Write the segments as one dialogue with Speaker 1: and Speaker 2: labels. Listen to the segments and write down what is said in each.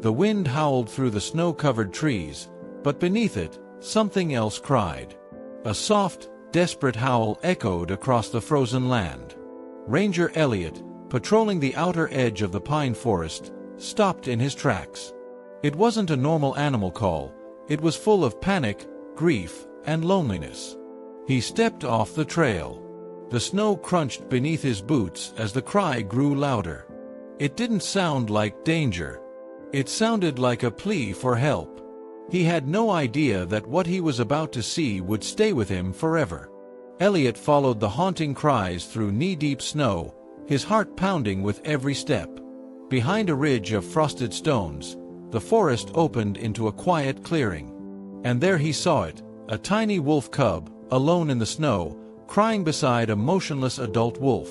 Speaker 1: The wind howled through the snow-covered trees, but beneath it, something else cried. A soft, desperate howl echoed across the frozen land. Ranger Elliot, patrolling the outer edge of the pine forest, stopped in his tracks. It wasn't a normal animal call. It was full of panic, grief, and loneliness. He stepped off the trail. The snow crunched beneath his boots as the cry grew louder. It didn't sound like danger. It sounded like a plea for help. He had no idea that what he was about to see would stay with him forever. Elliot followed the haunting cries through knee-deep snow, his heart pounding with every step. Behind a ridge of frosted stones, the forest opened into a quiet clearing. And there he saw it, a tiny wolf cub, alone in the snow, crying beside a motionless adult wolf.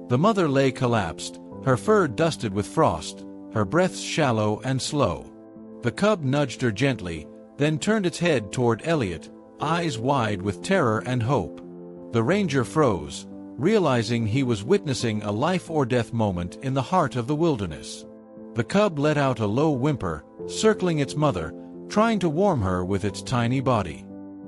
Speaker 1: The mother lay collapsed, her fur dusted with frost, her breaths shallow and slow. The cub nudged her gently, then turned its head toward Elliot, eyes wide with terror and hope. The ranger froze, realizing he was witnessing a life-or-death moment in the heart of the wilderness. The cub let out a low whimper, circling its mother, trying to warm her with its tiny body.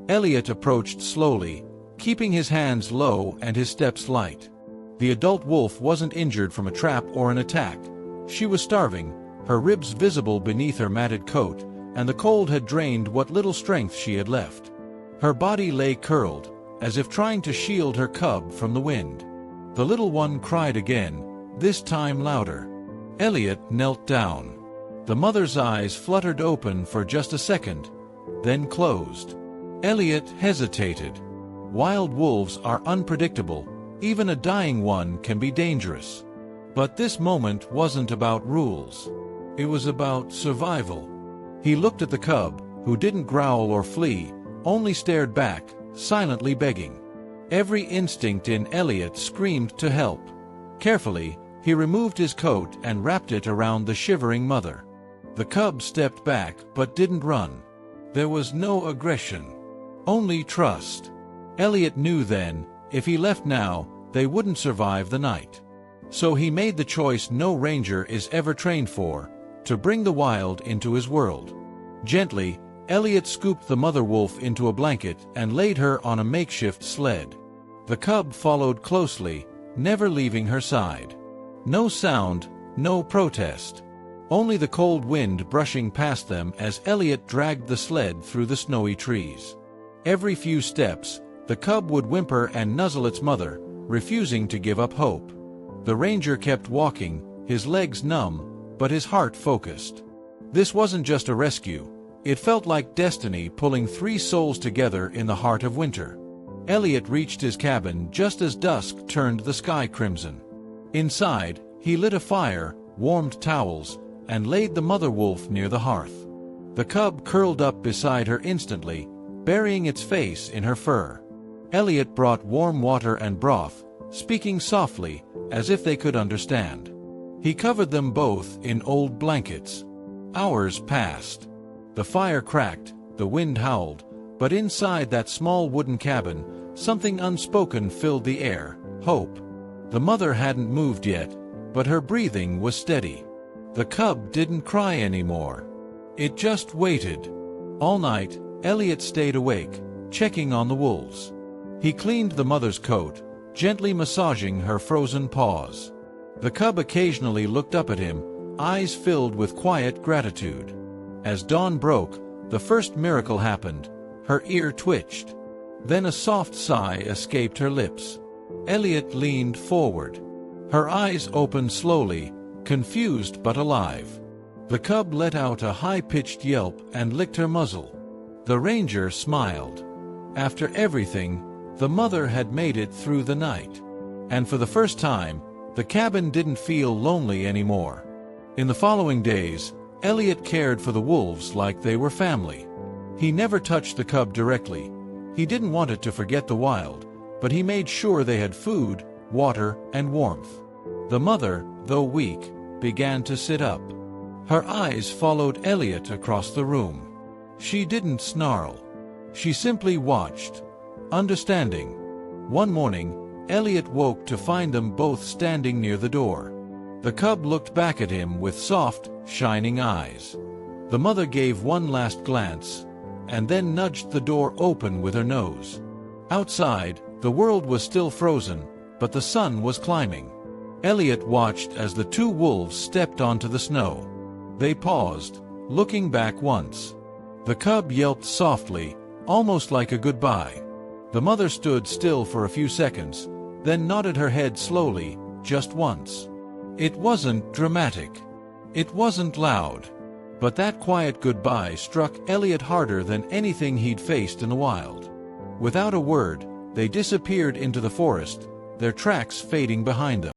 Speaker 1: Elliot approached slowly, keeping his hands low and his steps light. The adult wolf wasn't injured from a trap or an attack. She was starving, her ribs visible beneath her matted coat, and the cold had drained what little strength she had left. Her body lay curled, as if trying to shield her cub from the wind. The little one cried again, this time louder. Elliot knelt down. The mother's eyes fluttered open for just a second, then closed. Elliot hesitated. Wild wolves are unpredictable, even a dying one can be dangerous. But this moment wasn't about rules. It was about survival. He looked at the cub, who didn't growl or flee, only stared back, silently begging. Every instinct in Elliot screamed to help. Carefully, he removed his coat and wrapped it around the shivering mother. The cub stepped back but didn't run. There was no aggression, only trust. Elliot knew then, if he left now, they wouldn't survive the night. So he made the choice no ranger is ever trained for, to bring the wild into his world. Gently, Elliot scooped the mother wolf into a blanket and laid her on a makeshift sled. The cub followed closely, never leaving her side. No sound, no protest. Only the cold wind brushing past them as Elliot dragged the sled through the snowy trees. Every few steps, the cub would whimper and nuzzle its mother, refusing to give up hope. The ranger kept walking, his legs numb, but his heart focused. This wasn't just a rescue. It felt like destiny pulling three souls together in the heart of winter. Elliot reached his cabin just as dusk turned the sky crimson. Inside, he lit a fire, warmed towels, and laid the mother wolf near the hearth. The cub curled up beside her instantly, burying its face in her fur. Elliot brought warm water and broth, speaking softly, as if they could understand. He covered them both in old blankets. Hours passed. The fire cracked, the wind howled, but inside that small wooden cabin, something unspoken filled the air, hope. The mother hadn't moved yet, but her breathing was steady. The cub didn't cry anymore. It just waited. All night, Elliot stayed awake, checking on the wolves. He cleaned the mother's coat, gently massaging her frozen paws. The cub occasionally looked up at him, eyes filled with quiet gratitude. As dawn broke, the first miracle happened. Her ear twitched. Then a soft sigh escaped her lips. Elliot leaned forward. Her eyes opened slowly, confused but alive. The cub let out a high-pitched yelp and licked her muzzle. The ranger smiled. After everything, the mother had made it through the night. And for the first time, the cabin didn't feel lonely anymore. In the following days, Elliot cared for the wolves like they were family. He never touched the cub directly. He didn't want it to forget the wild, but he made sure they had food, water, and warmth. The mother, though weak, began to sit up. Her eyes followed Elliot across the room. She didn't snarl. She simply watched, understanding. One morning, Elliot woke to find them both standing near the door. The cub looked back at him with soft, shining eyes. The mother gave one last glance, and then nudged the door open with her nose. Outside, the world was still frozen, but the sun was climbing. Elliot watched as the two wolves stepped onto the snow. They paused, looking back once. The cub yelped softly, almost like a goodbye. The mother stood still for a few seconds, then nodded her head slowly, just once. It wasn't dramatic. It wasn't loud. But that quiet goodbye struck Elliot harder than anything he'd faced in the wild. Without a word, they disappeared into the forest, their tracks fading behind them.